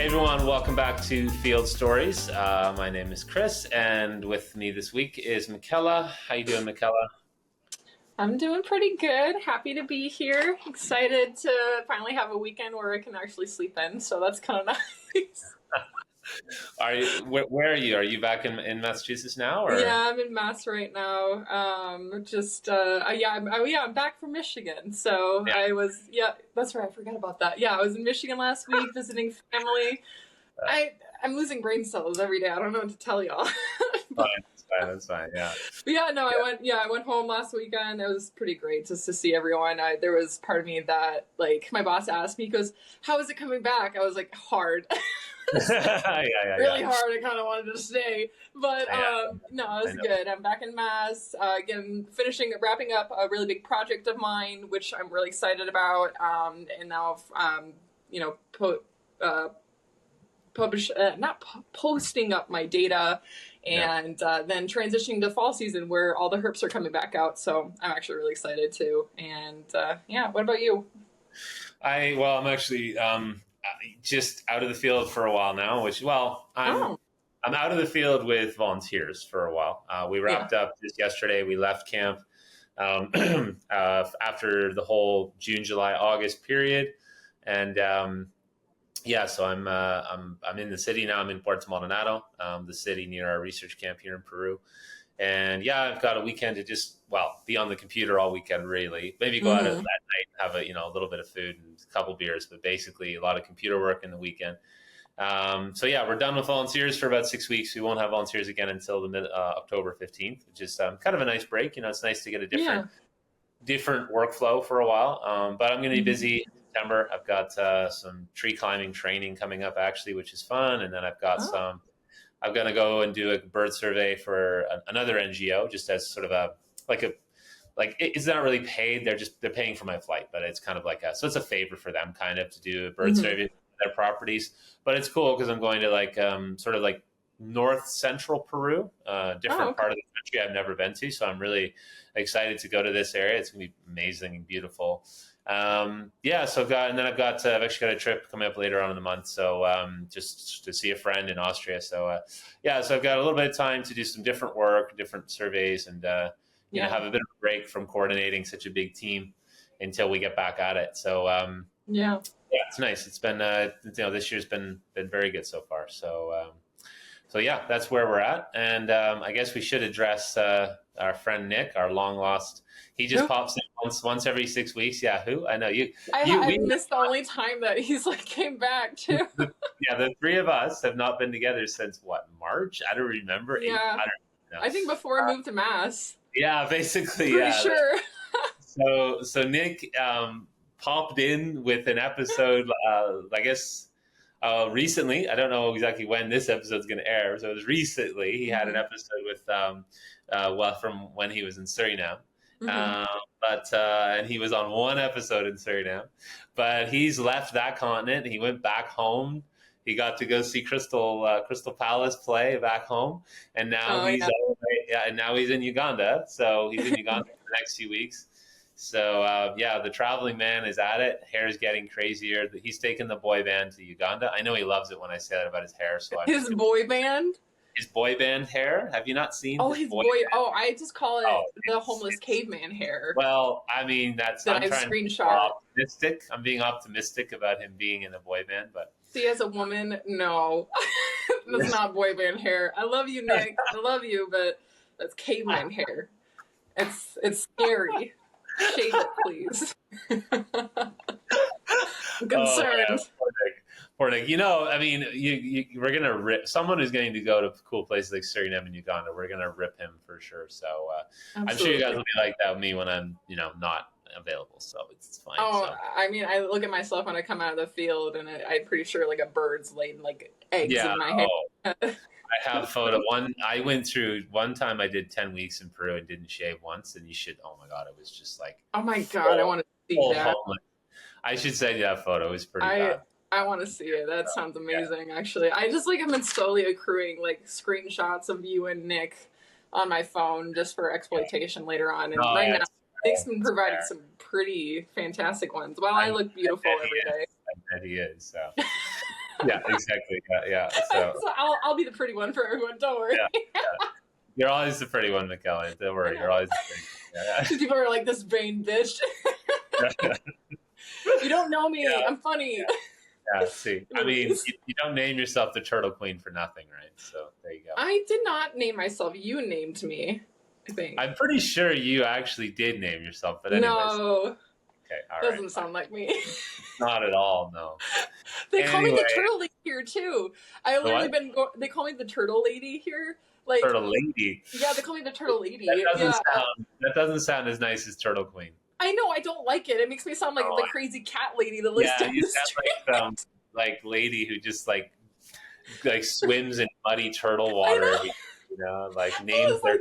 Hey everyone, welcome back to Field Stories. My name is Chris, and with me this week is Michela. How you doing, Michela? I'm doing pretty good. Happy to be here. Excited to finally have a weekend where I can actually sleep in. So that's kind of nice. Are you where are you? Are you back in Massachusetts now, or? Yeah, I'm in Mass right now. I'm back from Michigan. So Yeah, that's right. I forgot about that. Yeah, I was in Michigan last week visiting family. I'm losing brain cells every day. I don't know what to tell y'all. fine, that's fine, that's fine. Yeah, But yeah, no, yeah, I went home last weekend. It was pretty great just to see everyone. There was part of me that, like, my boss asked me, he goes, "How is it coming back?" I was like, hard. yeah, yeah, yeah. Really hard. I kind of wanted to stay, but Yeah, no, it I was know. good. I'm back in Mass again, wrapping up a really big project of mine, which I'm really excited about. And now, you know, publish not posting up my data, Yeah. and then transitioning to fall season where all the herps are coming back out. So I'm actually really excited too. And yeah, what about you? I'm actually just out of the field for a while now. Oh, I'm out of the field with volunteers for a while. We yeah. wrapped up just yesterday. We left camp after the whole June, July, August period, and so I'm in the city now. I'm in Puerto Maldonado, the city near our research camp here in Peru. And yeah, I've got a weekend to just be on the computer all weekend. Really, maybe go out at Mm-hmm. night, have a little bit of food and a couple beers, but basically a lot of computer work in the weekend. So yeah, we're done with volunteers for about 6 weeks. We won't have volunteers again until the October 15th, which is kind of a nice break. It's nice to get a Yeah. different workflow for a while. But I'm going to be Mm-hmm. busy in September. I've got some tree climbing training coming up actually, which is fun. And then Oh. I'm going to go and do a bird survey for another NGO, just as sort of like a, it's not really paid. They're paying for my flight, but it's kind of so it's a favor for them kind of to do a bird Mm-hmm. survey of their properties. But it's cool because I'm going to sort of like north central Peru, Oh, different okay. part of the country I've never been to. So I'm really excited to go to this area. It's going to be amazing and beautiful. I've actually got a trip coming up later on in the month. So just to see a friend in Austria. So I've got a little bit of time to do some different work, different surveys, and Yeah. have a bit of a break from coordinating such a big team until we get back at it. Yeah. Yeah, it's nice. It's been this year's been very good so far. So yeah, that's where we're at, and I guess we should address our friend Nick, our long lost. He just Who? pops in once every 6 weeks. Yeah, who? I know you. I missed the only time that he's like came back too. The three of us have not been together since what, March? I don't remember. Yeah. I don't know. I think before I moved to Mass. Yeah, basically, Pretty yeah. sure. So Nick popped in with an episode. I guess recently. I don't know exactly when this episode's going to air. So it was recently. He had an Mm-hmm. episode with from when he was in Suriname. Mm-hmm. Um, and he was on one episode in Suriname, but he's left that continent. He went back home. He got to go see Crystal Palace play back home, and now Oh he's yeah. and now he's in Uganda. So he's in Uganda for the next few weeks. So the traveling man is at it. Hair is getting crazier. He's taken the boy band to Uganda. I know he loves it when I say that about his hair. So I'm just His gonna boy band. his boy band hair. Have you not seen Oh, his his boy? boy. Oh, I just call Oh, it the homeless it's caveman hair well. I mean, that I'm I've trying to be more screenshot. optimistic. I'm being optimistic about him being in a boy band, but See, as a woman, no, that's not boy band hair. I love you, Nick. I love you, but that's caveman hair. It's scary. Shave it, please. I'm oh man, concerned. poor Nick. Poor Nick. I mean, we're gonna rip someone who's going to go to cool places like Suriname and Uganda. We're gonna rip him for sure. So I'm sure you guys Absolutely. will be like that with me when I'm not available. So it's fine. Oh, So I mean, I look at myself when I come out of the field, and I'm pretty sure like a bird's laying like eggs yeah. in my Oh, hair. I have photo. I went through one time. I did 10 weeks in Peru and didn't shave once. And you should. Oh my god, it was just like Oh my god, I full, want to see full that. homeless. I should say that photo is pretty I bad. I want to see it. That sounds Yeah. amazing. Actually, I just like have been slowly accruing like screenshots of you and Nick on my phone just for exploitation later on. And Oh right yeah, now, it's Nick's fair. been It's providing fair. some pretty fantastic ones. While I I look I beautiful bet he every day. is. I bet he is. So Yeah, exactly. Yeah. So So I'll be the pretty one for everyone. Don't worry. yeah, yeah. You're always the pretty one, Michela. Don't I worry. You're know. always the pretty one. Yeah. These people are like, this vain bitch. Yeah. You don't know me. Yeah. I'm funny. Yeah. See, I mean, you don't name yourself the Turtle Queen for nothing, right? So there you go. I did not name myself. You named me, I think. I'm pretty sure you actually did name yourself, but anyways. No. Okay, all Doesn't right. sound like me. Not at all, no. They call me the Anyway. Turtle Lady here too. I literally they call me the Turtle Lady here. Like Turtle Lady. Yeah, they call me the Turtle Lady. That doesn't sound as nice as Turtle Queen. I know, I don't like it. It makes me sound like the crazy cat lady that lives down the street. Like lady who just like swims in muddy turtle water. You know, like names their.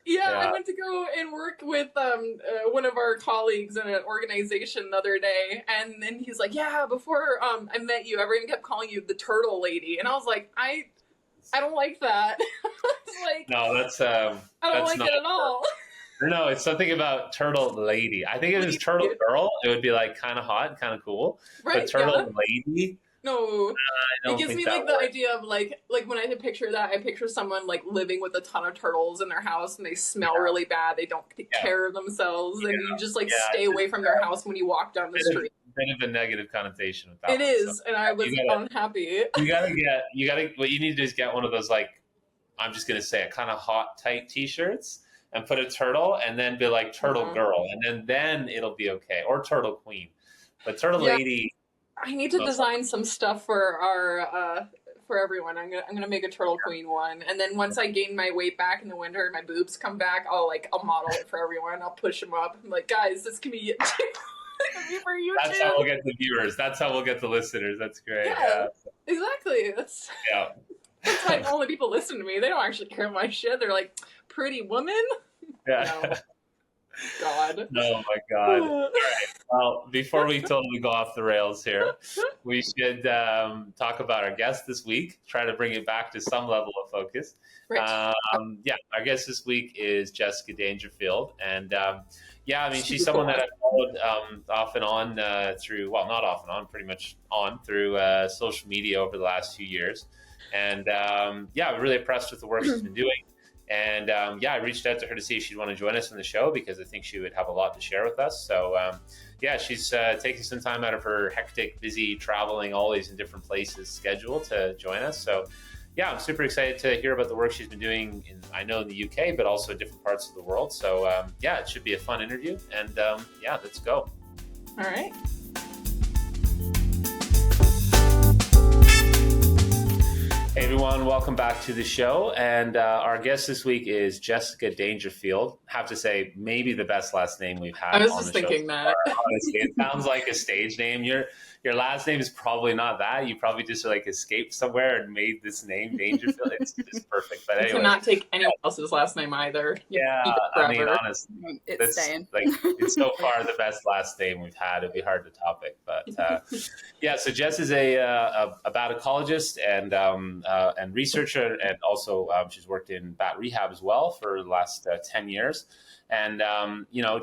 Yeah, I went to go and work with one of our colleagues in an organization the other day, and then he's like, "Yeah, before I met you, everyone kept calling you the Turtle Lady," and I was like, "I don't like that." Like, no, that's I don't like it at all. No, it's something about Turtle Lady. I think if it was Turtle Girl, it would be like kind of hot, kind of cool. Right? But Turtle Lady. No, it gives me like the works. idea of like when I picture that, I picture someone like living with a ton of turtles in their house, and they smell really bad. They don't take care of themselves, and you just like stay away from their house when you walk down the street. Bit of a negative connotation with that. It is, and I was unhappy. What you need to do is get one of those, like, I'm just gonna say it, kind of hot tight T-shirts, and put a turtle, and then be like Turtle Girl, and then it'll be okay, or Turtle Queen, but Turtle Lady. I need to design some stuff for our for everyone. I'm gonna make a Turtle Queen one, and then once I gain my weight back in the winter and my boobs come back, I'll model it for everyone. I'll push them up. I'm like, guys, this can be for you. That's how we'll get the viewers. That's how we'll get the listeners. That's great. Yeah. Exactly. That's why only people listen to me. They don't actually care my shit. They're like, pretty woman. Yeah. No. God. Oh my God. All right. Well, before we totally go off the rails here, we should talk about our guest this week. Try to bring it back to some level of focus. Right. Our guest this week is Jessica Dangerfield, and she's someone that I've followed off and on through, well, not off and on, pretty much on through social media over the last few years, and I'm really impressed with the work she's been doing. And I reached out to her to see if she'd want to join us on the show because I think she would have a lot to share with us. So she's taking some time out of her hectic, busy, traveling, always in different places schedule to join us. So I'm super excited to hear about the work she's been doing in the UK, but also in different parts of the world. So it should be a fun interview. And let's go. All right. Hey everyone, welcome back to the show. And our guest this week is Jessica Dangerfield. I have to say, maybe the best last name we've had. I was just thinking that. Honestly, it sounds like a stage name. Your last name is probably not that. You probably just escaped somewhere and made this name, Dangerfield. It's just perfect. But anyway, you cannot take anyone else's last name either. I mean, honestly, it's staying. It's so far the best last name we've had. It'd be hard to top it. But so Jess is a bat ecologist and researcher, and also she's worked in bat rehab as well for the last 10 years. And,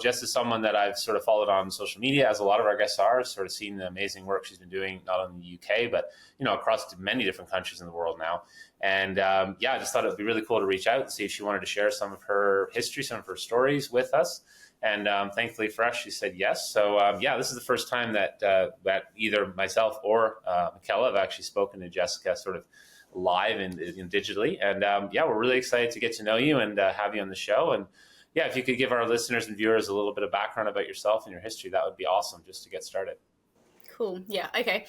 Jess is someone that I've sort of followed on social media, as a lot of our guests are, sort of seen the amazing work she's been doing, not only in the UK, but, across many different countries in the world now. And, I just thought it would be really cool to reach out and see if she wanted to share some of her history, some of her stories with us. And thankfully for us, she said yes. So, this is the first time that either myself or Michela have actually spoken to Jessica sort of live and digitally. And, we're really excited to get to know you and have you on the show. And, if you could give our listeners and viewers a little bit of background about yourself and your history, that would be awesome just to get started. Cool. Yeah. Okay.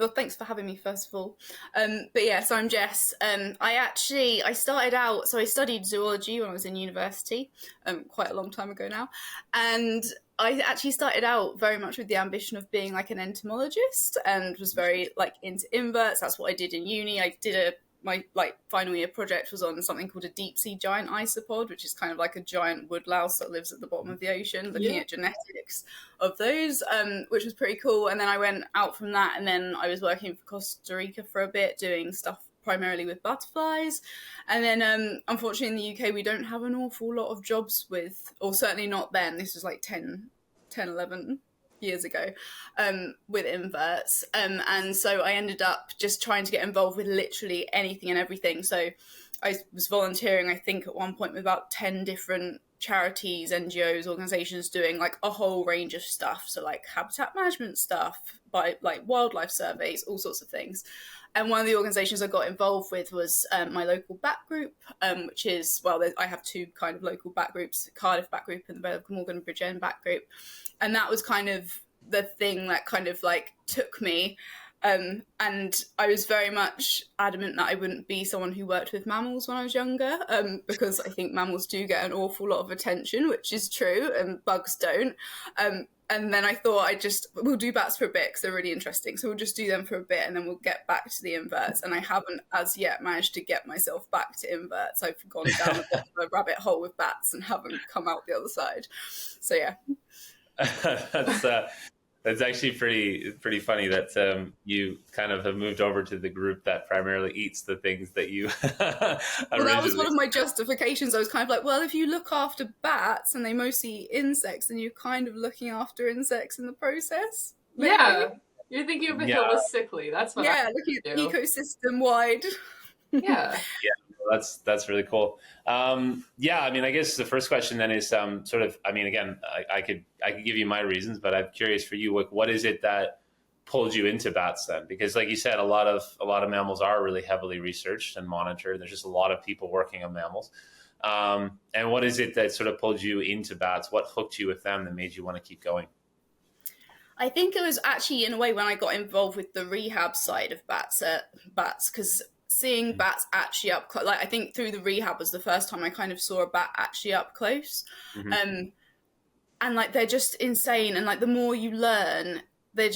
Well, thanks for having me, first of all. So I'm Jess. I started out, so I studied zoology when I was in university, quite a long time ago now. And I actually started out very much with the ambition of being like an entomologist, and was very into inverts. That's what I did in uni. I did my final year project was on something called a deep sea giant isopod, which is kind of like a giant woodlouse that lives at the bottom of the ocean, looking at genetics of those, which was pretty cool. And then I went out from that, and then I was working for Costa Rica for a bit, doing stuff primarily with butterflies. And then unfortunately in the UK we don't have an awful lot of jobs with, or certainly not then, this was like 10, 11 years ago with inverts. And so I ended up just trying to get involved with literally anything and everything. So I was volunteering, I think, at one point with about 10 different charities, NGOs, organizations doing like a whole range of stuff. So like habitat management stuff, by like wildlife surveys, all sorts of things. And one of the organisations I got involved with was my local bat group, which is, well, I have two kind of local bat groups, Cardiff bat group and the Vale of Glamorgan Bridge End bat group. And that was kind of the thing that kind of like took me. And I was very much adamant that I wouldn't be someone who worked with mammals when I was younger, because I think mammals do get an awful lot of attention, which is true, and bugs don't. And then I thought we'll do bats for a bit because they're really interesting. So we'll just do them for a bit and then we'll get back to the inverts. And I haven't as yet managed to get myself back to inverts. I've gone down a bit of a rabbit hole with bats and haven't come out the other side. So yeah. That's actually pretty funny that you kind of have moved over to the group that primarily eats the things that you well, that was one of my justifications. I was kind of like, well, if you look after bats and they mostly eat insects, then you're kind of looking after insects in the process. Maybe. Yeah, you're thinking of it holistically. That's what looking at ecosystem wide. Yeah. That's really cool. I mean, I guess the first question then is sort of, I mean, again, I could give you my reasons, but I'm curious for you, what is it that pulled you into bats then? Because like you said, a lot of mammals are really heavily researched and monitored. There's just a lot of people working on mammals. And what is it that sort of pulled you into bats? What hooked you with them that made you want to keep going? I think it was actually in a way when I got involved with the rehab side of bats, because seeing bats actually up close, like I think through the rehab was the first time I kind of saw a bat actually up close. And like they're just insane, and like the more you learn, they're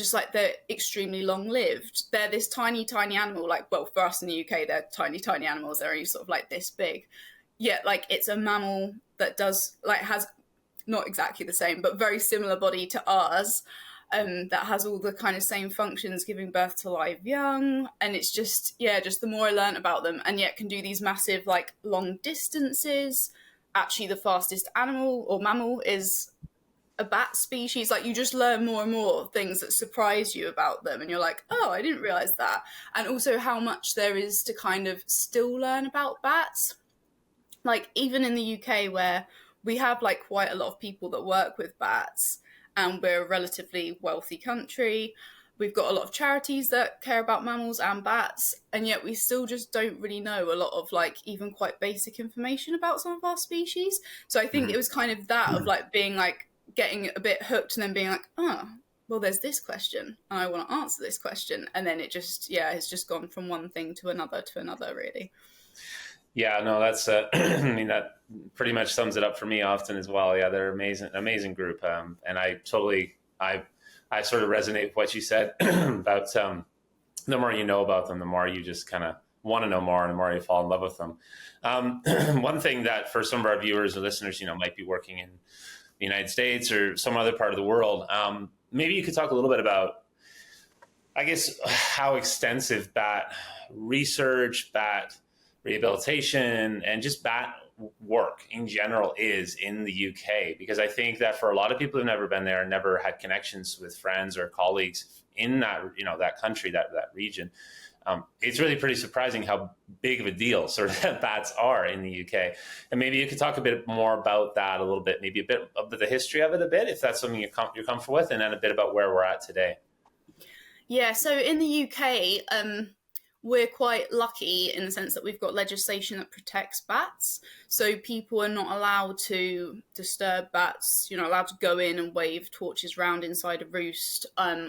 extremely long lived. They're this tiny animal, like, well, for us in the UK they're tiny animals, they're only sort of like this big, yet like it's a mammal that has not exactly the same but very similar body to ours. That has all the kind of same functions, giving birth to live young. And it's just the more I learn about them, and yet can do these massive, like, long distances. Actually, the fastest animal or mammal is a bat species. Like, you just learn more and more things that surprise you about them. And you're like, oh, I didn't realize that. And also how much there is to kind of still learn about bats. Like, even in the UK, where we have, like, quite a lot of people that work with bats, and we're a relatively wealthy country. We've got a lot of charities that care about mammals and bats, and yet we still just don't really know a lot of, like, even quite basic information about some of our species. So I think it was kind of that of, like, being, like, getting a bit hooked and then being like, oh, well, there's this question, and I want to answer this question. And then it just, it's just gone from one thing to another, really. Yeah, no, that's, I mean, that pretty much sums it up for me often as well. Yeah, they're amazing group. And I sort of resonate with what you said about the more you know about them, the more you just kind of want to know more and the more you fall in love with them. One thing that for some of our viewers or listeners, might be working in the United States or some other part of the world, maybe you could talk a little bit about, I guess, how extensive bat research, bat rehabilitation, and just bat work in general is in the UK, because I think that for a lot of people who've never been there and never had connections with friends or colleagues in that, that country, that region, it's really pretty surprising how big of a deal sort of that bats are in the UK. And maybe you could talk a bit more about that a little bit, maybe a bit of the history of it a bit, if that's something you're comfortable with, and then a bit about where we're at today. Yeah, so in the UK, we're quite lucky in the sense that we've got legislation that protects bats. So people are not allowed to disturb bats. You're not allowed to go in and wave torches around inside a roost,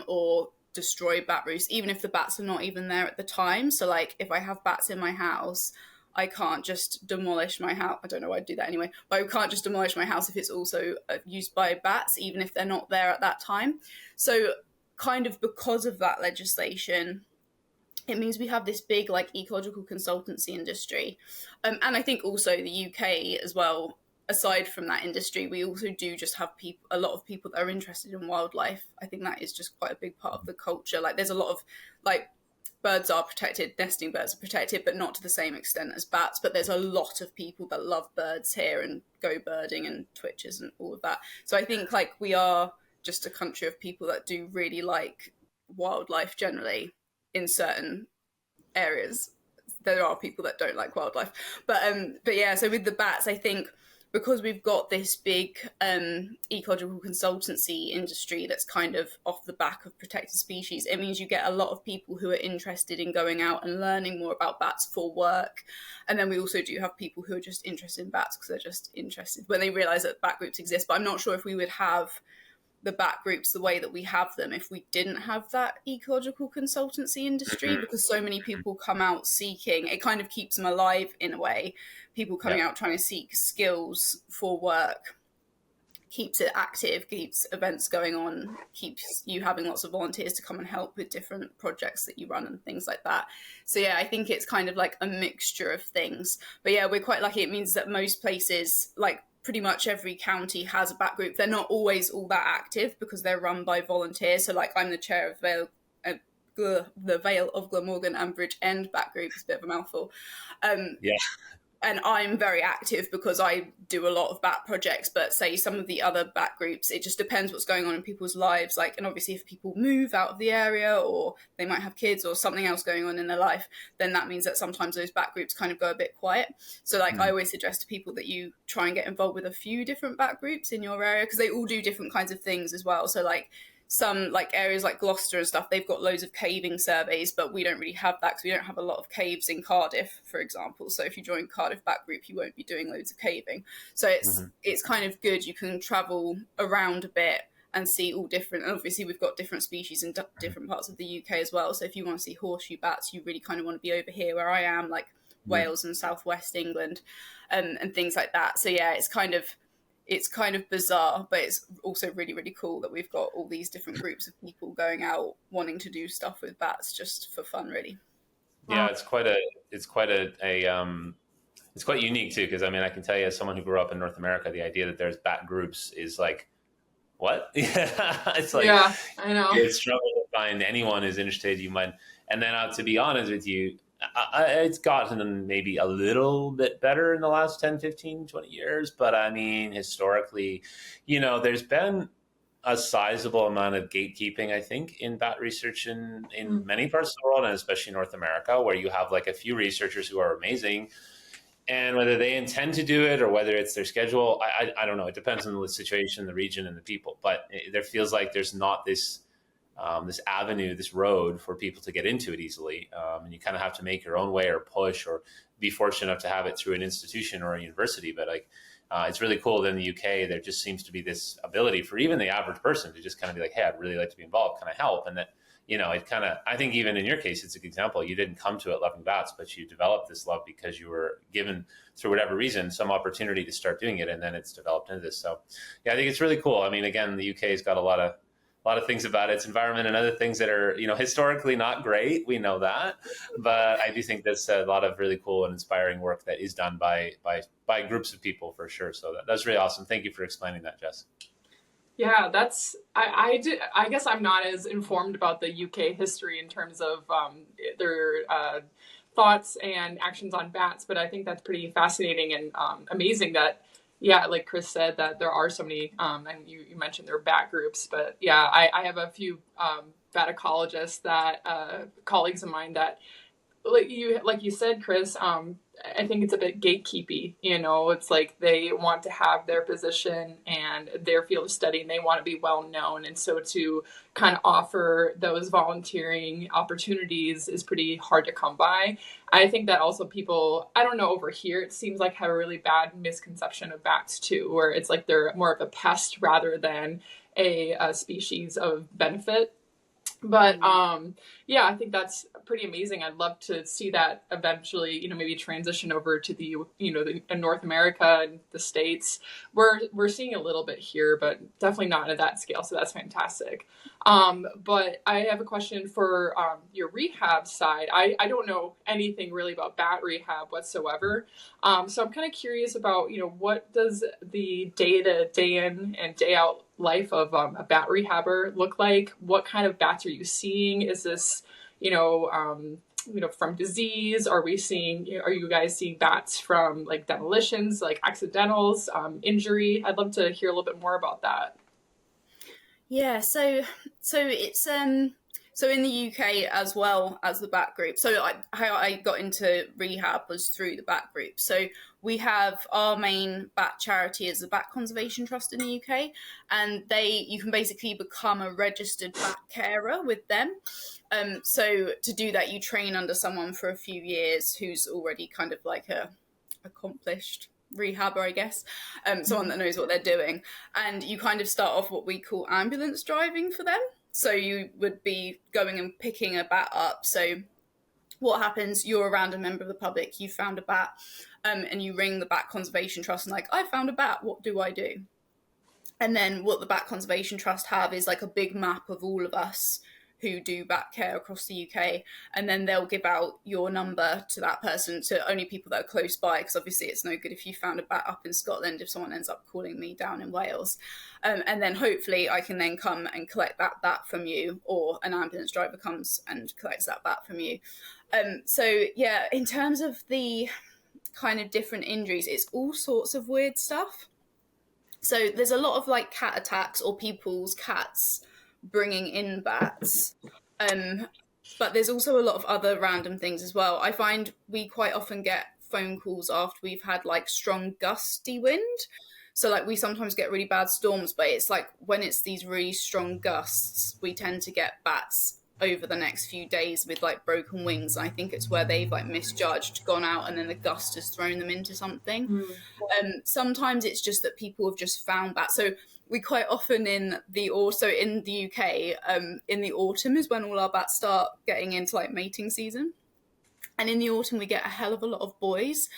or destroy bat roosts, even if the bats are not even there at the time. So like if I have bats in my house, I can't just demolish my house. I don't know why I'd do that anyway, but I can't just demolish my house if it's also used by bats, even if they're not there at that time. So kind of because of that legislation, it means we have this big, like, ecological consultancy industry. And I think also the UK as well, aside from that industry, we also do just have a lot of people that are interested in wildlife. I think that is just quite a big part of the culture. Like, there's a lot of, like, birds are protected, nesting birds are protected, but not to the same extent as bats. But there's a lot of people that love birds here and go birding and twitchers and all of that. So I think, like, we are just a country of people that do really like wildlife generally in certain areas. There are people that don't like wildlife, but yeah, so with the bats, I think because we've got this big ecological consultancy industry that's kind of off the back of protected species, it means you get a lot of people who are interested in going out and learning more about bats for work. And then we also do have people who are just interested in bats because they're just interested when they realise that bat groups exist. But I'm not sure if we would have the bat groups the way that we have them if we didn't have that ecological consultancy industry, because so many people come out seeking, it kind of keeps them alive in a way. People coming out trying to seek skills for work keeps it active, keeps events going on, keeps you having lots of volunteers to come and help with different projects that you run and things like that. So yeah, I think it's kind of like a mixture of things. But yeah, we're quite lucky. It means that most places, like pretty much every county, has a bat group. They're not always all that active because they're run by volunteers. So like I'm the chair of the Vale of Glamorgan and Bridge End bat group. It's a bit of a mouthful. And I'm very active because I do a lot of bat projects, but say some of the other bat groups, it just depends what's going on in people's lives. Like, and obviously if people move out of the area or they might have kids or something else going on in their life, then that means that sometimes those bat groups kind of go a bit quiet. So like I always suggest to people that you try and get involved with a few different bat groups in your area because they all do different kinds of things as well. So like some like areas like Gloucester and stuff, they've got loads of caving surveys, but we don't really have that because we don't have a lot of caves in Cardiff, for example. So if you join Cardiff Bat Group, you won't be doing loads of caving. So it's kind of good. You can travel around a bit and see all different. And obviously we've got different species in different parts of the UK as well. So if you want to see horseshoe bats, you really kind of want to be over here where I am, like Wales and southwest England, and things like that. So yeah, it's kind of bizarre, but it's also really, really cool that we've got all these different groups of people going out wanting to do stuff with bats just for fun, really. Yeah, it's quite unique too. Because I mean, I can tell you, as someone who grew up in North America, the idea that there's bat groups is like, what? It's like, yeah, I know. It's struggle to find anyone who's interested. You might, and then to be honest with you, it's gotten maybe a little bit better in the last 10, 15, 20 years. But I mean, historically, there's been a sizable amount of gatekeeping, I think, in bat research in many parts of the world, and especially North America, where you have like a few researchers who are amazing. And whether they intend to do it or whether it's their schedule, I don't know. It depends on the situation, the region, and the people. But there feels like there's not this avenue, this road for people to get into it easily. And you kind of have to make your own way or push or be fortunate enough to have it through an institution or a university. But like, it's really cool that in the UK, there just seems to be this ability for even the average person to just kind of be like, hey, I'd really like to be involved. Can I help? And that, it kind of, I think even in your case, it's a good example. You didn't come to it loving bats, but you developed this love because you were given, through whatever reason, some opportunity to start doing it. And then it's developed into this. So yeah, I think it's really cool. I mean, again, the UK has got a lot of things about its environment and other things that are, historically not great. We know that, but I do think there's a lot of really cool and inspiring work that is done by groups of people for sure. So that's really awesome. Thank you for explaining that, Jess. Yeah, I guess I'm not as informed about the UK history in terms of their thoughts and actions on bats, but I think that's pretty fascinating and amazing that, yeah, like Chris said, that there are so many, and you mentioned there are bat groups, but yeah, I have a few bat ecologists that colleagues of mine that, like you said, Chris, I think it's a bit gatekeepy. It's like they want to have their position and their field of study, and they want to be well known, and so to kind of offer those volunteering opportunities is pretty hard to come by. I think that also people, I don't know, over here it seems like have a really bad misconception of bats too, where it's like they're more of a pest rather than a species of benefit. But yeah, I think that's pretty amazing. I'd love to see that eventually, maybe transition over to the North America and the States. We're seeing a little bit here, but definitely not at that scale. So that's fantastic. But I have a question for your rehab side. I don't know anything really about bat rehab whatsoever. So I'm kind of curious about, what does the day in and day out life of a bat rehabber look like? What kind of bats are you seeing? Is this, from disease? Are you guys seeing bats from like demolitions, like accidentals, injury? I'd love to hear a little bit more about that. Yeah, so it's so in the UK as well as the bat group. So how I got into rehab was through the bat group. So we have our main bat charity is the Bat Conservation Trust in the UK, and you can basically become a registered bat carer with them. So to do that, you train under someone for a few years who's already kind of like a accomplished rehabber, I guess, someone that knows what they're doing, and you kind of start off what we call ambulance driving for them. So you would be going and picking a bat up. So what happens, you're a random member of the public, you found a bat, and you ring the Bat Conservation Trust and like, I found a bat, what do I do? And then what the Bat Conservation Trust have is like a big map of all of us who do bat care across the UK, and then they'll give out your number to that person, to only people that are close by, because obviously it's no good if you found a bat up in Scotland if someone ends up calling me down in Wales. And then hopefully I can then come and collect that bat from you, or an ambulance driver comes and collects that bat from you. So yeah, in terms of the kind of different injuries, it's all sorts of weird stuff. So there's a lot of like cat attacks or people's cats bringing in bats, but there's also a lot of other random things as well. I find we quite often get phone calls after we've had like strong gusty wind. So like we sometimes get really bad storms, but it's like when it's these really strong gusts, we tend to get bats over the next few days with like broken wings. And I think it's where they've like misjudged, gone out, and then the gust has thrown them into something. Sometimes it's just that people have just found bats. So we quite often in the UK, in the autumn is when all our bats start getting into like mating season. And in the autumn, we get a hell of a lot of boys.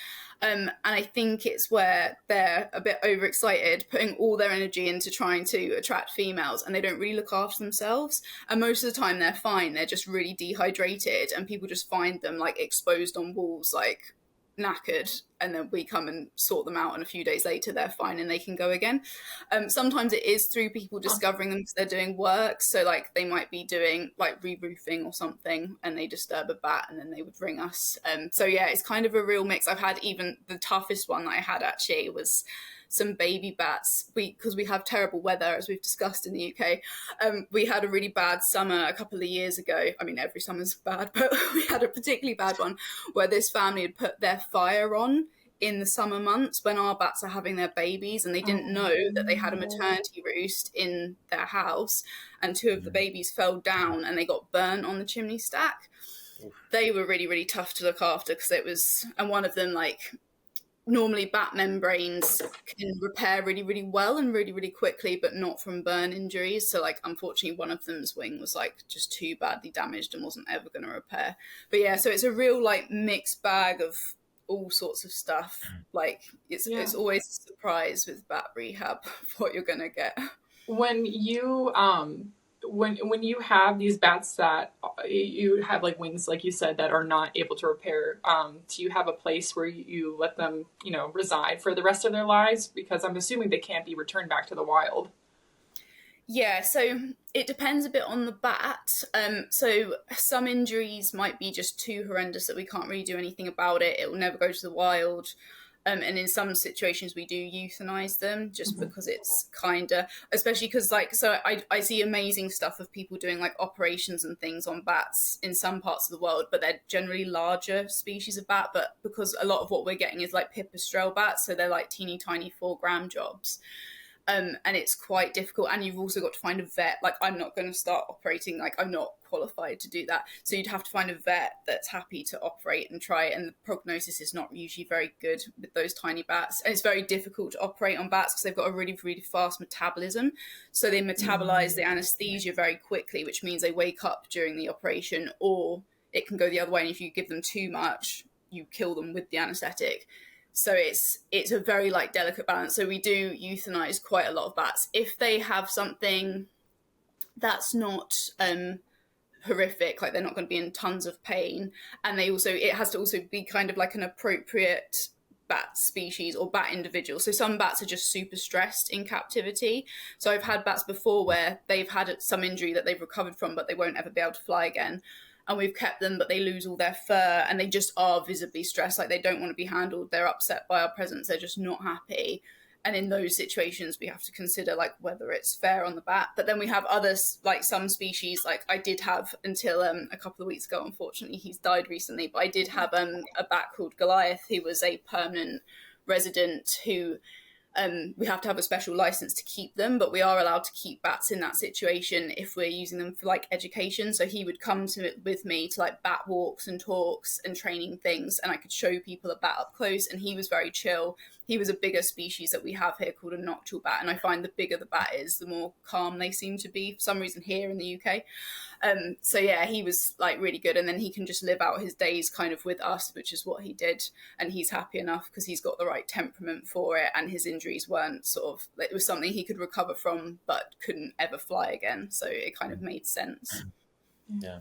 And I think it's where they're a bit overexcited, putting all their energy into trying to attract females, and they don't really look after themselves. And most of the time they're fine. They're just really dehydrated, and people just find them like exposed on walls, like knackered, and then we come and sort them out, and a few days later they're fine and they can go again. Sometimes it is through people discovering them because they're doing work, so like they might be doing like re-roofing or something and they disturb a bat, and then they would ring us. So yeah, it's kind of a real mix. I've had, even the toughest one that I had actually was some baby bats, because we have terrible weather, as we've discussed in the UK. We had a really bad summer a couple of years ago. I mean, every summer's bad, but we had a particularly bad one where this family had put their fire on in the summer months when our bats are having their babies, and they didn't know that they had a maternity roost in their house, and two of the babies fell down and they got burnt on the chimney stack. They were really, really tough to look after, because and one of them, like, normally bat membranes can repair really, really well and really, really quickly, but not from burn injuries. So like, unfortunately, one of them's wing was like just too badly damaged and wasn't ever going to repair. But yeah, so it's a real like mixed bag of all sorts of stuff. Like it's always a surprise with bat rehab what you're going to get. When you when you have these bats that you have like wings, like you said, that are not able to repair, do you have a place where you let them, reside for the rest of their lives? Because I'm assuming they can't be returned back to the wild. Yeah, so it depends a bit on the bat. So some injuries might be just too horrendous that we can't really do anything about it. It will never go to the wild. And in some situations we do euthanize them, just because it's especially because I see amazing stuff of people doing like operations and things on bats in some parts of the world, but they're generally larger species of bat. But because a lot of what we're getting is like pipistrelle bats, so they're like teeny tiny 4-gram jobs. And it's quite difficult, and you've also got to find a vet. Like, I'm not going to start operating, like I'm not qualified to do that, so you'd have to find a vet that's happy to operate and try it, and the prognosis is not usually very good with those tiny bats, and it's very difficult to operate on bats because they've got a really, really fast metabolism, so they metabolize the anesthesia very quickly, which means they wake up during the operation, or it can go the other way, and if you give them too much you kill them with the anesthetic. So it's a very like delicate balance. So we do euthanize quite a lot of bats if they have something that's not horrific, like they're not going to be in tons of pain, and it has to also be kind of like an appropriate bat species or bat individual. So some bats are just super stressed in captivity. So I've had bats before where they've had some injury that they've recovered from, but they won't ever be able to fly again. And we've kept them, but they lose all their fur and they just are visibly stressed. Like they don't want to be handled. They're upset by our presence. They're just not happy. and in those situations we have to consider like whether it's fair on the bat. But then we have others, like some species, like I did have until a couple of weeks ago, unfortunately he's died recently, but I did have a bat called Goliath, who was a permanent resident who we have to have a special license to keep them, but we are allowed to keep bats in that situation if we're using them for like education. So he would come to it with me to like bat walks and talks and training things, and I could show people a bat up close, and he was very chill. He was a bigger species that we have here called a nocturnal bat, and I find the bigger the bat is, the more calm they seem to be for some reason here in the UK. So yeah, he was like really good, and then he can just live out his days kind of with us, which is what he did, and he's happy enough because he's got the right temperament for it, and his injuries weren't sort of, it was something he could recover from but couldn't ever fly again, so it kind of made sense. Yeah,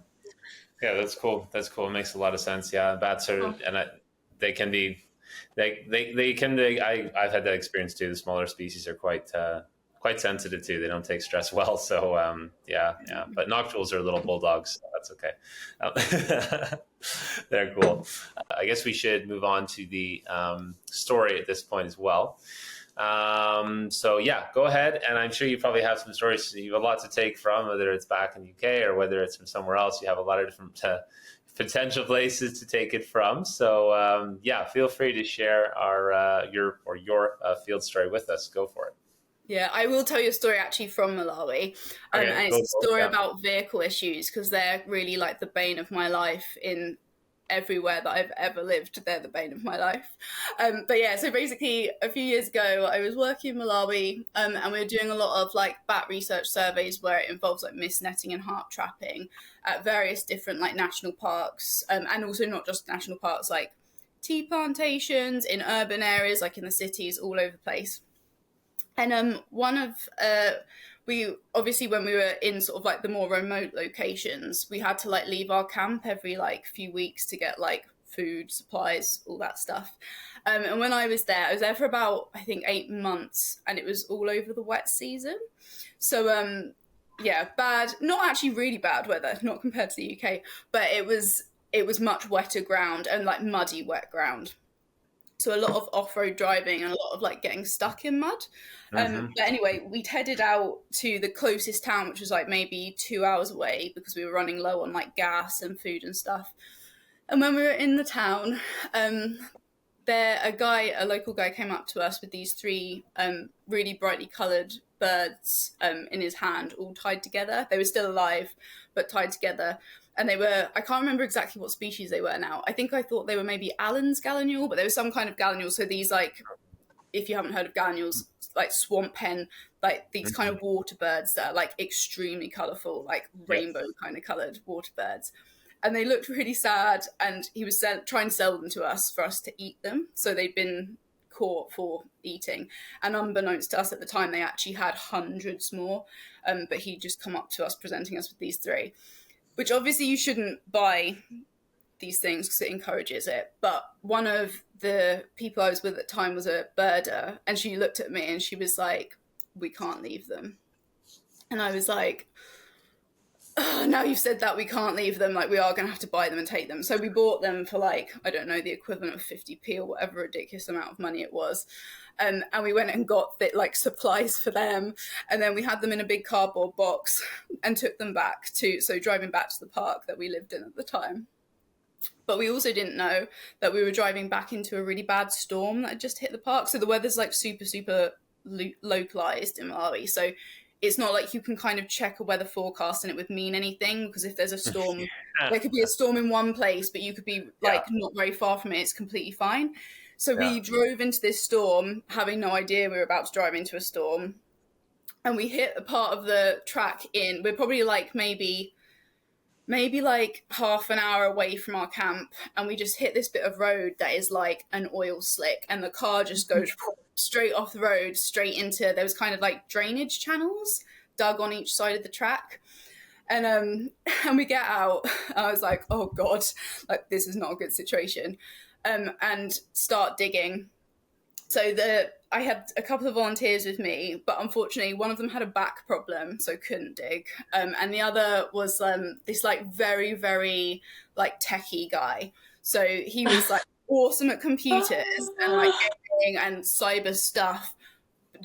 that's cool. It makes a lot of sense. Yeah, bats are they can be I've had that experience too. The smaller species are quite sensitive too. They don't take stress well. So but nocturals are little bulldogs, so that's okay. They're cool. I guess we should move on to the story at this point as well. So yeah, go ahead. And I'm sure you probably have some stories. You have a lot to take from, whether it's back in the UK or whether it's from somewhere else. You have a lot of different potential places to take it from. So feel free to share your field story with us. Go for it. Yeah, I will tell you a story actually from Malawi, and it's a story about vehicle issues, because they're really like the bane of my life in everywhere that I've ever lived. They're the bane of my life. But yeah, so basically a few years ago I was working in Malawi, and we were doing a lot of like bat research surveys where it involves like mist netting and harp trapping at various different like national parks, and also not just national parks, like tea plantations in urban areas, like in the cities all over the place. And we obviously, when we were in sort of like the more remote locations, we had to like leave our camp every like few weeks to get like food, supplies, all that stuff. And when I was there for about, I think, 8 months, and it was all over the wet season. So bad, not actually really bad weather, not compared to the UK, but it was much wetter ground and like muddy wet ground. So a lot of off-road driving and a lot of like getting stuck in mud. But anyway, we'd headed out to the closest town, which was like maybe 2 hours away, because we were running low on like gas and food and stuff. And when we were in the town, a local guy came up to us with these 3 really brightly coloured birds in his hand, all tied together. They were still alive, but tied together. And they were, I can't remember exactly what species they were now. I thought they were maybe Allen's gallinule, but they were some kind of gallinule. So these, like, if you haven't heard of gallinules, like swamp hen, like these kind of water birds that are like extremely colourful, like rainbow kind of coloured water birds. And they looked really sad, and he was trying to sell them to us for us to eat them. So they'd been caught for eating. And unbeknownst to us at the time, they actually had hundreds more. But he'd just come up to us presenting us with these 3. Which obviously you shouldn't buy these things because it encourages it. But one of the people I was with at the time was a birder, and she looked at me and she was like, "We can't leave them." And I was like, "Oh, now you've said that, we can't leave them. Like, we are going to have to buy them and take them." So we bought them for like, I don't know, the equivalent of 50p or whatever ridiculous amount of money it was. And we went and got like supplies for them, and then we had them in a big cardboard box and took them back driving back to the park that we lived in at the time. But we also didn't know that we were driving back into a really bad storm that had just hit the park. So the weather's like super, super localized in Malawi. So it's not like you can kind of check a weather forecast and it would mean anything, because if there's a storm, there could be a storm in one place, but you could be like not very far from it. It's completely fine. So we drove into this storm, having no idea we were about to drive into a storm. And we hit a part of the track we're probably like maybe like half an hour away from our camp. And we just hit this bit of road that is like an oil slick. And the car just goes straight off the road, straight into, there was kind of like drainage channels dug on each side of the track. And we get out. I was like, oh God, like this is not a good situation. And start digging. So I had a couple of volunteers with me, but unfortunately one of them had a back problem, so couldn't dig. And the other was this like very, very like techie guy. So he was like awesome at computers and like gaming and cyber stuff,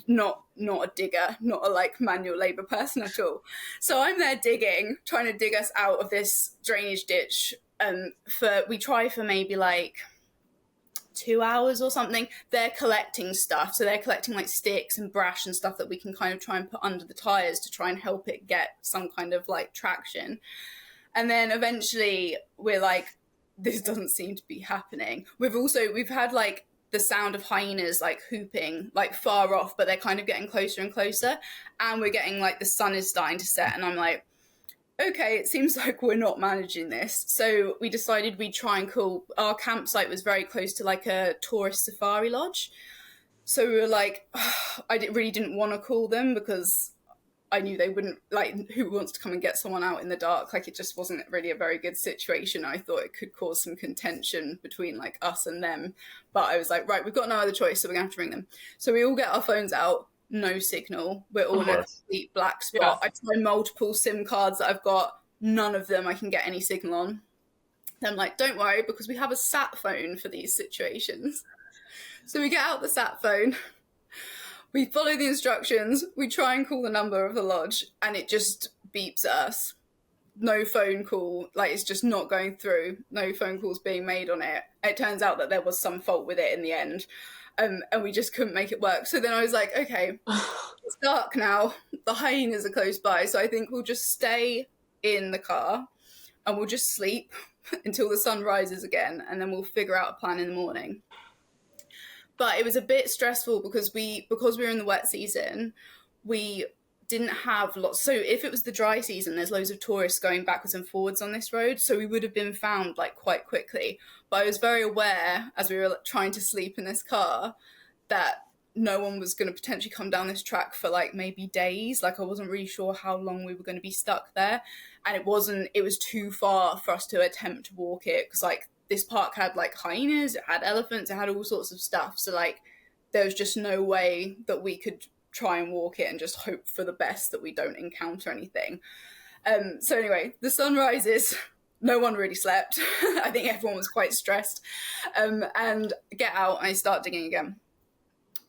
not a digger, not a like manual labour person at all. So I'm there digging, trying to dig us out of this drainage ditch. We try for maybe like 2 hours or something. They're collecting stuff, so they're collecting like sticks and brash and stuff that we can kind of try and put under the tires to try and help it get some kind of like traction. And then eventually we're like, this doesn't seem to be happening. We've had like the sound of hyenas like hooping like far off, but they're kind of getting closer and closer, and we're getting like the sun is starting to set, and I'm like, okay, it seems like we're not managing this. So we decided we'd try and call. Our campsite was very close to like a tourist safari lodge, so we were like, really didn't want to call them because I knew they wouldn't, like, who wants to come and get someone out in the dark? Like, it just wasn't really a very good situation. I thought it could cause some contention between, like, us and them. But I was like, right, we've got no other choice, so we're going to have to ring them. So we all get our phones out, no signal. We're all in a complete black spot. Yeah. I try multiple SIM cards that I've got. None of them I can get any signal on. And I'm like, don't worry, because we have a sat phone for these situations. So we get out the sat phone. We follow the instructions, we try and call the number of the lodge, and it just beeps at us. No phone call, like it's just not going through. No phone calls being made on it. It turns out that there was some fault with it in the end, and we just couldn't make it work. So then I was like, okay, it's dark now. The hyenas are close by, so I think we'll just stay in the car and we'll just sleep until the sun rises again, and then we'll figure out a plan in the morning. But it was a bit stressful because we were in the wet season, we didn't have lots. So if it was the dry season, there's loads of tourists going backwards and forwards on this road. So we would have been found like quite quickly. But I was very aware as we were trying to sleep in this car that no one was going to potentially come down this track for like maybe days. Like I wasn't really sure how long we were going to be stuck there. And it was too far for us to attempt to walk it because like this park had like hyenas, it had elephants, it had all sorts of stuff. So like there was just no way that we could try and walk it and just hope for the best that we don't encounter anything. So anyway, the sun rises. No one really slept. I think everyone was quite stressed. And get out and I start digging again.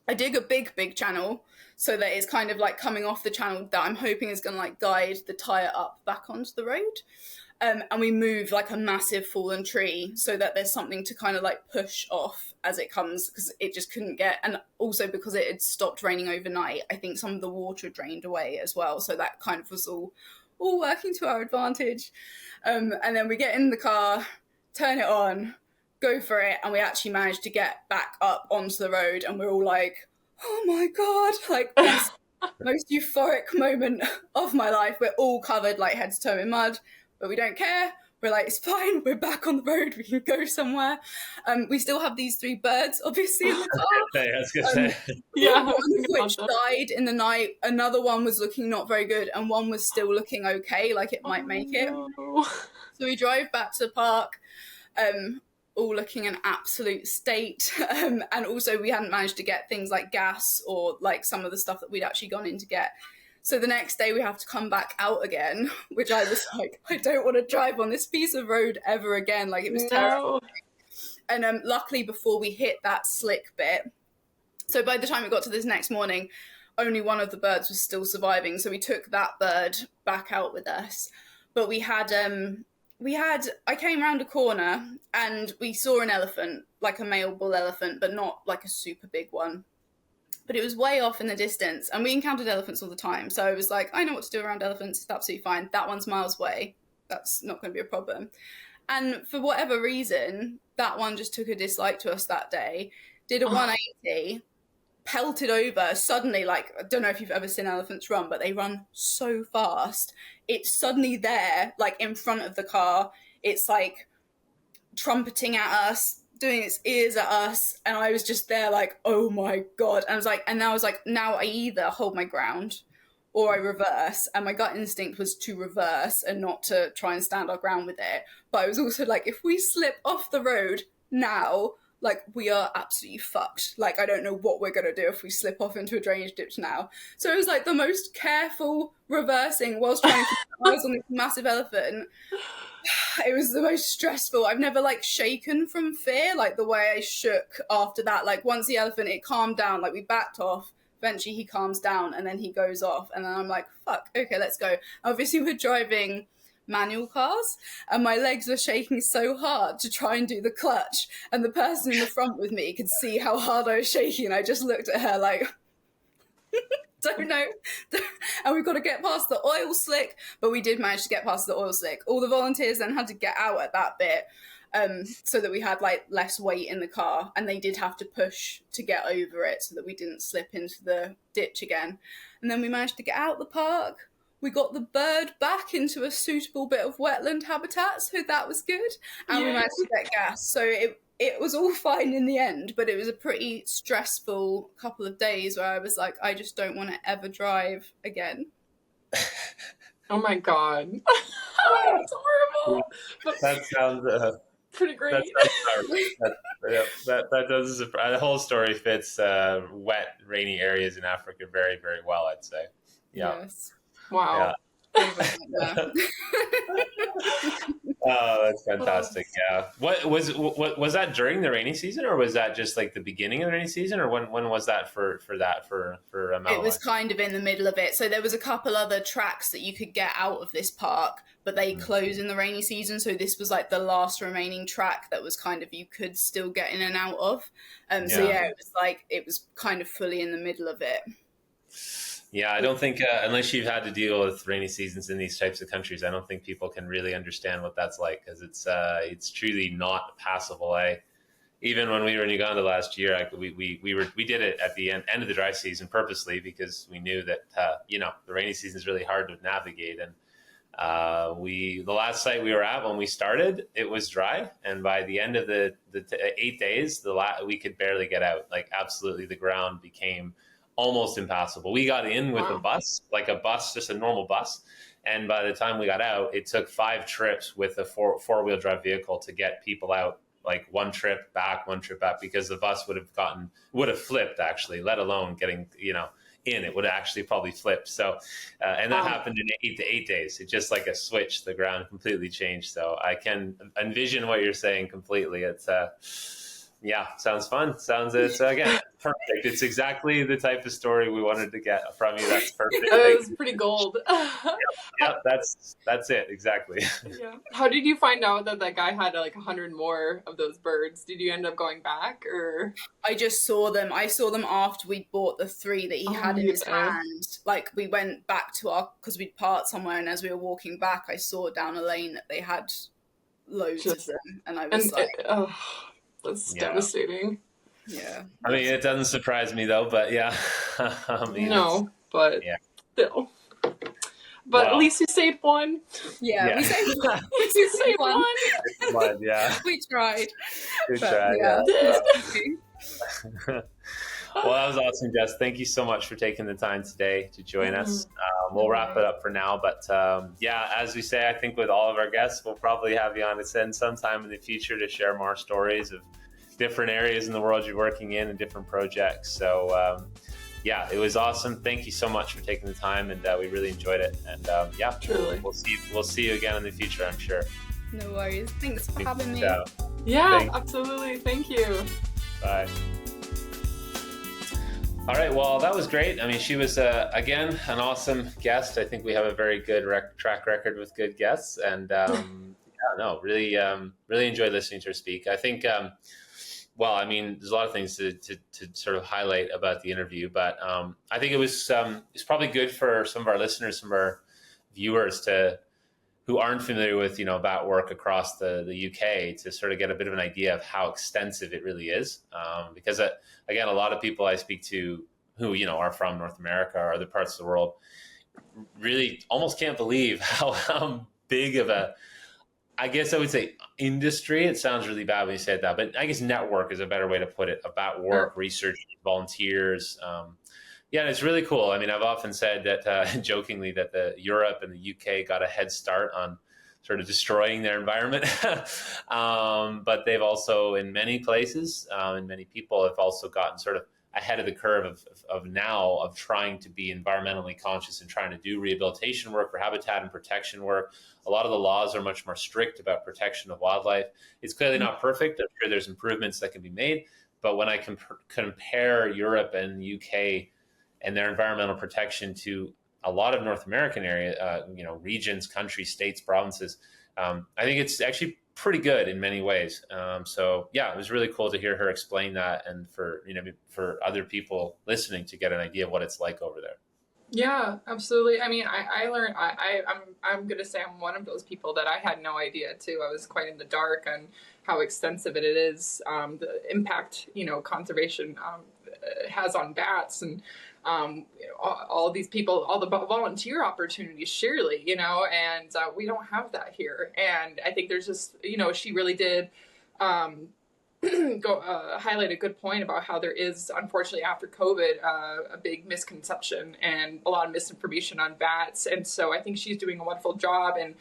I dig a big channel so that it's kind of like coming off the channel that I'm hoping is going to like guide the tyre up back onto the road. And we move like a massive fallen tree so that there's something to kind of like push off as it comes because it just couldn't get. And also because it had stopped raining overnight, I think some of the water drained away as well. So that kind of was all working to our advantage. And then we get in the car, turn it on, go for it. And we actually managed to get back up onto the road. And we're all like, oh my God, like most euphoric moment of my life. We're all covered like head to toe in mud. But we don't care. We're like, it's fine. We're back on the road. We can go somewhere. We still have these 3 birds, obviously, in the car. I was going to say. Yeah. One of which died in the night. Another one was looking not very good. And one was still looking okay, like it might make it. No. So we drove back to the park, all looking in absolute state. And also we hadn't managed to get things like gas or like some of the stuff that we'd actually gone in to get. So the next day we have to come back out again, which I was like, I don't want to drive on this piece of road ever again. Like it was terrible. And luckily before we hit that slick bit, so by the time we got to this next morning, only one of the birds was still surviving. So we took that bird back out with us. But I came around a corner and we saw an elephant, like a male bull elephant, but not like a super big one. But it was way off in the distance, and we encountered elephants all the time. So I was like, I know what to do around elephants. It's absolutely fine. That one's miles away. That's not going to be a problem. And for whatever reason, that one just took a dislike to us that day, did a 180, pelted over suddenly. Like, I don't know if you've ever seen elephants run, but they run so fast. It's suddenly there, like in front of the car. It's like trumpeting at us, doing its ears at us, and I was just there like, oh my God. And I was like, now I either hold my ground or I reverse, and my gut instinct was to reverse and not to try and stand our ground with it. But I was also like, if we slip off the road now, like we are absolutely fucked. Like I don't know what we're gonna do if we slip off into a drainage ditch now. So it was like the most careful reversing whilst trying to keep my eyes on this massive elephant. It was the most stressful. I've never like shaken from fear like the way I shook after that. Like once the elephant, it calmed down, like we backed off, eventually he calms down and then he goes off, and then I'm like, fuck, okay, let's go. Obviously we're driving manual cars, and my legs were shaking so hard to try and do the clutch, and the person in the front with me could see how hard I was shaking, and I just looked at her like, don't know. And we've got to get past the oil slick, but we did manage to get past the oil slick. All the volunteers then had to get out at that bit, so that we had like less weight in the car, and they did have to push to get over it so that we didn't slip into the ditch again. And then we managed to get out the park. We got the bird back into a suitable bit of wetland habitat, so that was good. And we managed to get gas. So it was all fine in the end, but it was a pretty stressful couple of days where I was like, I just don't want to ever drive again. Oh my God. It's horrible. That sounds pretty great. That does surprise. The whole story fits wet, rainy areas in Africa very, very well, I'd say. Yeah. Yes. Wow. Yeah. Oh, that's fantastic. Yeah. What was that during the rainy season, or was that just like the beginning of the rainy season, or when was that for Malawi? It was kind of in the middle of it. So there was a couple other tracks that you could get out of this park, but they close in the rainy season. So this was like the last remaining track that was kind of, you could still get in and out of. So yeah, it was kind of fully in the middle of it. Yeah, I don't think, unless you've had to deal with rainy seasons in these types of countries, I don't think people can really understand what that's like, because it's truly not passable. Even when we were in Uganda last year, we did it at the end of the dry season purposely, because we knew that the rainy season is really hard to navigate. And the last site we were at when we started, it was dry, and by the end of the 8 days, we could barely get out. Like, absolutely, the ground became almost impassable. We got in with a bus, just a normal bus. And by the time we got out, it took 5 trips with a four-wheel drive vehicle to get people out, like one trip back, because the bus would have flipped, actually, let alone getting, in. It would have actually probably flipped. So, and that happened in 8 days. It just like a switch, the ground completely changed. So I can envision what you're saying completely. It's, sounds fun. Again, perfect. It's exactly the type of story we wanted to get from you. That's perfect. It was pretty gold. Yeah, that's it. Exactly. Yeah. How did you find out that guy had like 100 more of those birds? Did you end up going back, or? I just saw them. I saw them after we'd bought the 3 that he had in his hand. Like, we went back to because we'd parked somewhere, and as we were walking back, I saw down a lane that they had loads of them, and I was that's devastating. Yeah. I mean, it doesn't surprise me though, but yeah. Still. But at least you saved one. Yeah. We saved one. You saved one. Yeah. We tried. Good try. Yeah. Well, that was awesome, Jess. Thank you so much for taking the time today to join us. We'll wrap it up for now. But as we say, I think with all of our guests, we'll probably have you on again sometime in the future to share more stories of different areas in the world you're working in and different projects. So, it was awesome. Thank you so much for taking the time, and we really enjoyed it. And truly, we'll see you again in the future, I'm sure. No worries. Thanks for having me. Yeah, absolutely. Thank you. Bye. All right. Well, that was great. I mean, she was, again, an awesome guest. I think we have a very good track record with good guests. And really enjoyed listening to her speak. I think, there's a lot of things to sort of highlight about the interview, but I think it's probably good for some of our listeners, some of our viewers who aren't familiar with, bat work across the UK, to sort of get a bit of an idea of how extensive it really is. Because again, a lot of people I speak to who, are from North America or other parts of the world really almost can't believe how big of I guess I would say industry. It sounds really bad when you said that, but I guess network is a better way to put it, about work, research, volunteers. And it's really cool. I mean, I've often said that jokingly that Europe and the UK got a head start on sort of destroying their environment. But they've also, in many places, and many people have also gotten sort of ahead of the curve of trying to be environmentally conscious and trying to do rehabilitation work for habitat and protection work. A lot of the laws are much more strict about protection of wildlife. It's clearly not perfect. I'm sure there's improvements that can be made. But when I compare Europe and the UK and their environmental protection to a lot of North American area, regions, countries, states, provinces. I think it's actually pretty good in many ways. So yeah, it was really cool to hear her explain that, and for other people listening to get an idea of what it's like over there. Yeah, absolutely. I mean, I learned, I'm going to say I'm one of those people that I had no idea too. I was quite in the dark on how extensive it is, the impact, conservation has on bats, and all these people, all the volunteer opportunities, surely, and we don't have that here. And I think there's just, she really did highlight a good point about how there is, unfortunately, after COVID, a big misconception and a lot of misinformation on bats. And so I think she's doing a wonderful job in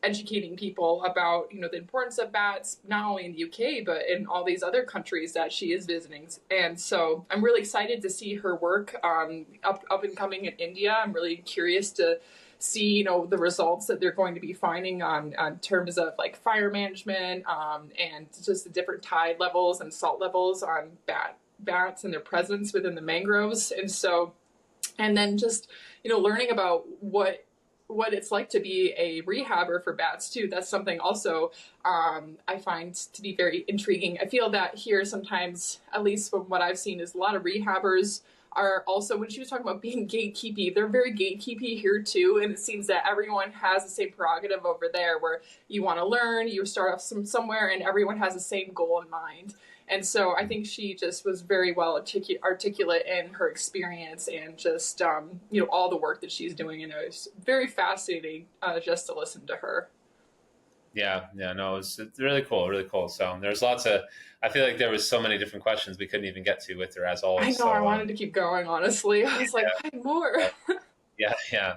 educating people about, the importance of bats, not only in the UK, but in all these other countries that she is visiting. And so I'm really excited to see her work up and coming in India. I'm really curious to see, the results that they're going to be finding on terms of like fire management, and just the different tide levels and salt levels on bats and their presence within the mangroves. And so, and then just, learning about what it's like to be a rehabber for bats too. That's something also I find to be very intriguing. I feel that here sometimes, at least from what I've seen, is a lot of rehabbers are also, when she was talking about being gatekeepy, they're very gatekeepy here too. And it seems that everyone has the same prerogative over there, where you want to learn, you start off somewhere, and everyone has the same goal in mind. And so I think she just was very well articulate in her experience, and just, all the work that she's doing. And it was very fascinating just to listen to her. Yeah, no, it's really cool, really cool. So there's I feel like there was so many different questions we couldn't even get to with her, as always. I know, so, I wanted to keep going, honestly. I was like, I had more. Yeah.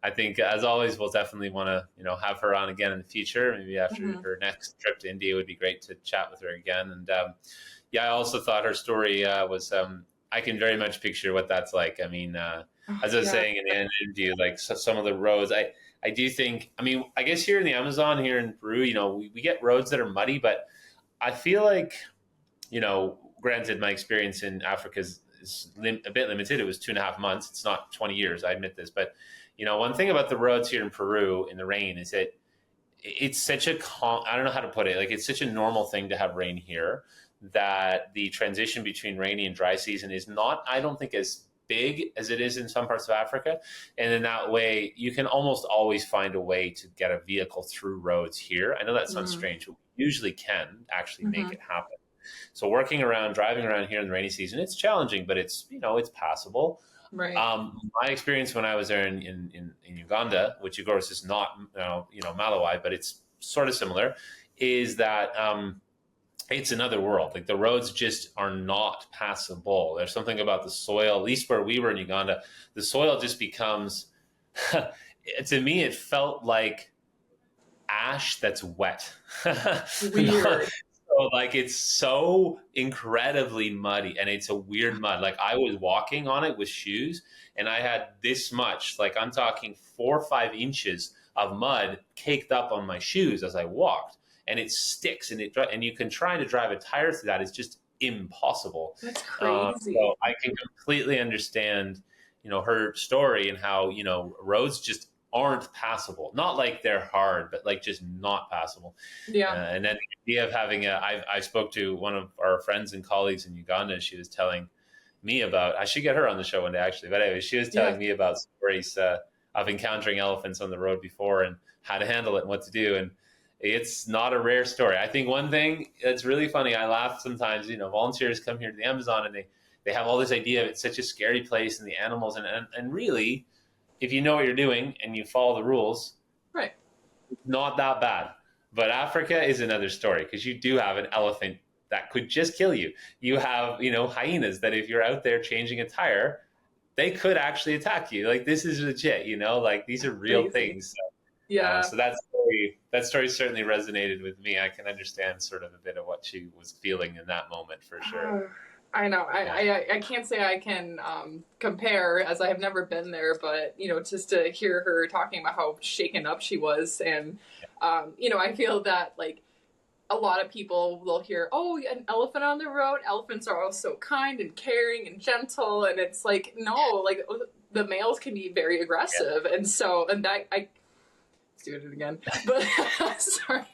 I think, as always, we'll definitely want to, have her on again in the future. Maybe after her next trip to India, it would be great to chat with her again. And I also thought her story was, I can very much picture what that's like. I mean, as I was saying in the interview, like some of the roads, I do think, I guess here in the Amazon, here in Peru, we get roads that are muddy, but I feel like, granted, my experience in Africa is a bit limited. It was 2.5 months. It's not 20 years. I admit this. But, one thing about the roads here in Peru in the rain is that it's such I don't know how to put it. Like, it's such a normal thing to have rain here, that the transition between rainy and dry season is not, I don't think, as big as it is in some parts of Africa. And in that way, you can almost always find a way to get a vehicle through roads here. I know that sounds strange, but we usually can actually make it happen. So driving around here in the rainy season, it's challenging, but it's, it's passable. Right. My experience when I was there in Uganda, which of course is not, Malawi, but it's sort of similar, is that, it's another world. Like, the roads just are not passable. There's something about the soil, at least where we were in Uganda, the soil just becomes, to me, it felt like ash that's wet. Weird. So, like, it's so incredibly muddy, and it's a weird mud. Like, I was walking on it with shoes, and I had this much, like, I'm talking 4 or 5 inches of mud caked up on my shoes as I walked. And it sticks, and you can try to drive a tire through that. It's just impossible. That's crazy. So I can completely understand, her story, and how, roads just aren't passable. Not like they're hard, but like just not passable. Yeah. And then the idea of having I spoke to one of our friends and colleagues in Uganda, and she was telling me about, I should get her on the show one day actually, but anyway, she was telling me about stories of encountering elephants on the road before, and how to handle it and what to do. And it's not a rare story. I think one thing that's really funny, I laugh sometimes, volunteers come here to the Amazon, and they have all this idea of it's such a scary place, and the animals, and really, if you know what you're doing and you follow the rules, right, it's not that bad. But Africa is another story, because you do have an elephant that could just kill you. You have, hyenas that if you're out there changing a tire, they could actually attack you. Like, this is legit, like, these are real things. So, yeah. So that story certainly resonated with me. I can understand sort of a bit of what she was feeling in that moment, for sure. I know. I can't say I can compare, as I have never been there, but, just to hear her talking about how shaken up she was. And, I feel that, like, a lot of people will hear, oh, an elephant on the road. Elephants are all so kind and caring and gentle. And it's like, no, like the males can be very aggressive. Yeah. And that, let's do it again. But sorry.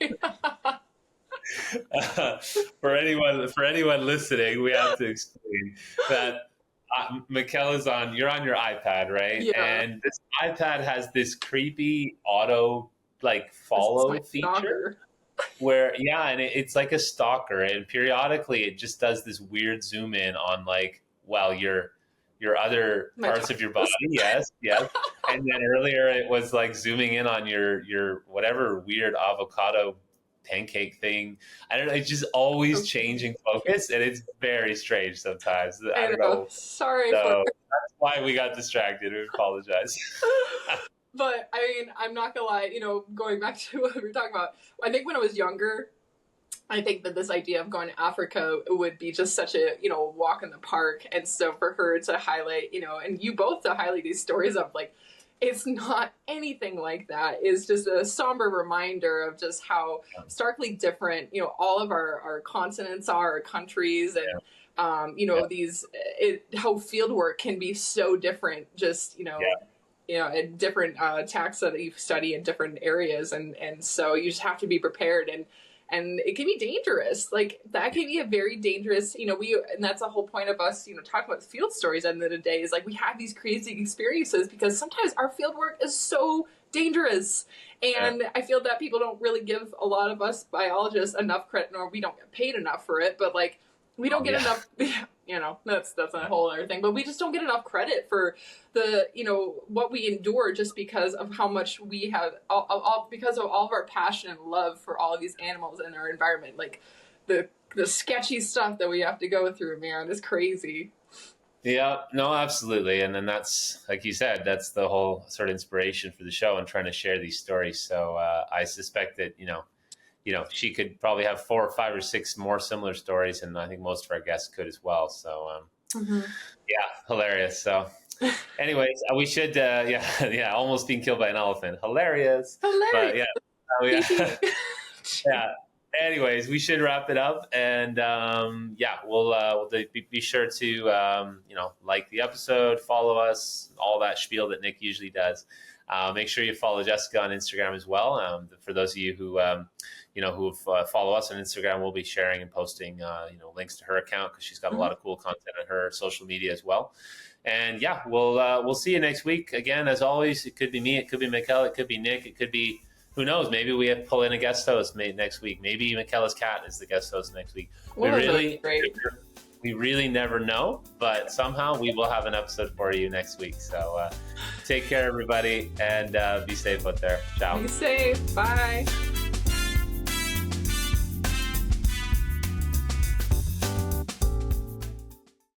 For anyone listening, we have to explain that Michela's you're on your iPad, right? Yeah. And this iPad has this creepy auto follow feature where, and it's like a stalker, and periodically it just does this weird zoom in on your other parts of your body. Yes. And then earlier it was like zooming in on your whatever weird avocado pancake thing. I don't know. It's just always changing focus, and it's very strange sometimes. I don't know. Sorry. So that's why we got distracted. We apologize. But I mean, I'm not gonna lie, going back to what we were talking about, I think when I was younger, I think that this idea of going to Africa would be just such a, walk in the park. And so for her to highlight, and you both to highlight these stories of it's not anything like that, is just a somber reminder of just how starkly different, all of our continents are, our countries, and, how fieldwork can be so different, just, in different tacks that you study in different areas. And so you just have to be prepared, and it can be dangerous. Like that can be a very dangerous, and that's the whole point of us, talking about field stories at the end of the day, is like we have these crazy experiences because sometimes our field work is so dangerous. And I feel that people don't really give a lot of us biologists enough credit, nor we don't get paid enough for it, but we don't get enough, that's a whole other thing, but we just don't get enough credit for the, what we endure just because of how much we have, because of all of our passion and love for all of these animals in our environment. Like the sketchy stuff that we have to go through, man, is crazy. Yeah, no, absolutely. And then that's, like you said, that's the whole sort of inspiration for the show and trying to share these stories. So I suspect that, she could probably have 4 or 5 or 6 more similar stories, and I think most of our guests could as well. So, hilarious. So, anyways, we should, almost being killed by an elephant. Hilarious. But, anyways, we should wrap it up, and we'll be sure to like the episode, follow us, all that spiel that Nick usually does. Make sure you follow Jessica on Instagram as well. For those of you who follow us on Instagram, we'll be sharing and posting links to her account because she's got a lot of cool content on her social media as well. And we'll see you next week again. As always, it could be me, it could be Michela, it could be Nick, it could be, who knows, maybe we have to pull in a guest host next week. Maybe Michela's cat is the guest host next week. We really never know, but somehow we will have an episode for you next week. So take care, everybody, and be safe out there. Ciao. Be safe. Bye.